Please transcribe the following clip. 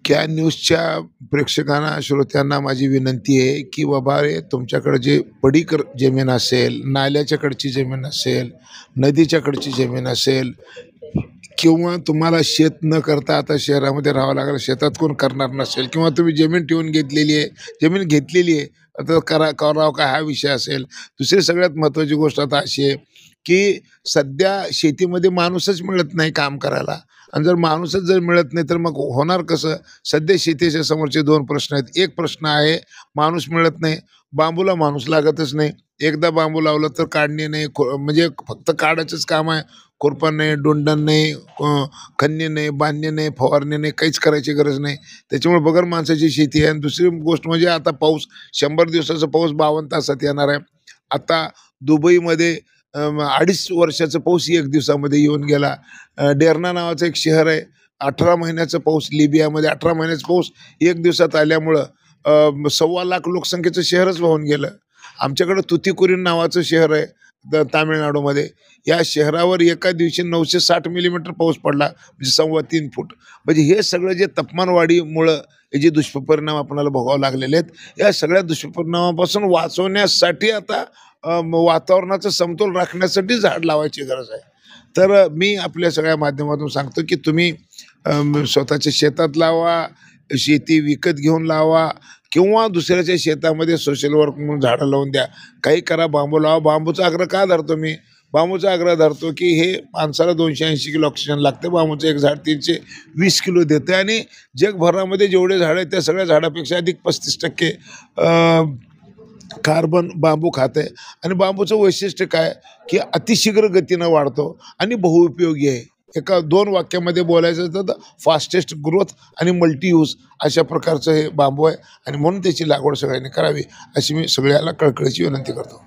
क्या न्यूजच्या प्रेक्षकांना, श्रोत्यांना माझी विनंती आहे की बाबा रे, तुमच्याकडे जे पडीकर जमीन असेल, नाल्याच्याकडची जमीन असेल, नदीच्याकडची जमीन असेल, किंवा तुम्हाला शेत न करता आता शहरामध्ये राहावं लागलं, शेतात कोण करणार नसेल, किंवा तुम्ही जमीन ठेवून घेतलेली आहे, जमीन घेतलेली आहे, आता करावं का हा विषय असेल. दुसरी सगळ्यात महत्त्वाची गोष्ट आता अशी आहे की सध्या शेतीमध्ये माणूसच मिळत नाही काम करायला, आणि जर माणूसच जर मिळत नाही तर मग होणार कसं. सध्या शेतीच्या समोरचे दोन प्रश्न आहेत. एक प्रश्न आहे, माणूस मिळत नाही, बांबूला माणूस लागतच नाही. एकदा बांबू लावलं तर काढणे नाही, म्हणजे फक्त काढायचंच काम आहे. खुरपण नाही, डोंडण नाही, खणणे नाही, बांधणे नाही, फवारणे नाही, काहीच करायची गरज नाही. त्याच्यामुळे बगर माणसाची शेती आहे. आणि दुसरी गोष्ट म्हणजे आता पाऊस, 100 दिवसाचा पाऊस 52 तासात येणार आहे. आता दुबईमध्ये 2.5 वर्षाचा पाऊस 1 दिवसामध्ये येऊन गेला. डेर्ना नावाचं एक शहर आहे, 18 महिन्याचा पाऊस, लिबियामध्ये 18 महिन्याचा पाऊस 1 दिवसात आल्यामुळं 1.25 लाख लोकसंख्येचं शहरच वाहून गेलं. आमच्याकडं तुतीकोरीन नावाचं शहर आहे तामिळनाडूमध्ये. या शहरावर एका दिवशी 960 मिलीमीटर पाऊस पडला, म्हणजे 3.25 फूट. म्हणजे हे सगळं जे तापमानवाढीमुळं हे जे दुष्परिणाम आपल्याला भोगावे लागलेले आहेत, या सगळ्या दुष्परिणामापासून वाचवण्यासाठी आता वातावरणाचा समतोल राखण्यासाठी झाड लावायची गरज आहे. तर मी आपल्या सगळ्या माध्यमातून सांगतो की तुम्ही स्वतःच्या शेतात लावा, शेती विकत घेऊन लावा, किंवा दुसऱ्याच्या शेतामध्ये सोशल वर्क म्हणून झाडं लावून द्या. काही करा, बांबू लावा. बांबूचा आग्रह का धरतो मी? बांबूचा आग्रह धरतो की हे माणसाला 280 किलो ऑक्सिजन लागते. बांबूचं एक झाड 320 किलो देतं, आणि जगभरामध्ये जेवढे झाडं आहेत त्या सगळ्या झाडापेक्षा अधिक 35% कार्बन बांबू खाते. आणि बांबूचं वैशिष्ट्य काय की अतिशीघ्र गतीनं वाढतो आणि बहुउपयोगी आहे. एका 2 वाक्यामध्ये बोलायचं तर फास्टेस्ट ग्रोथ आणि मल्टी यूज अशा प्रकारचं हे बांबू आहे, आणि म्हणून त्याची लागवड सगळ्यांनी करावी अशी मी सगळ्याला कळकळीची विनंती करतो.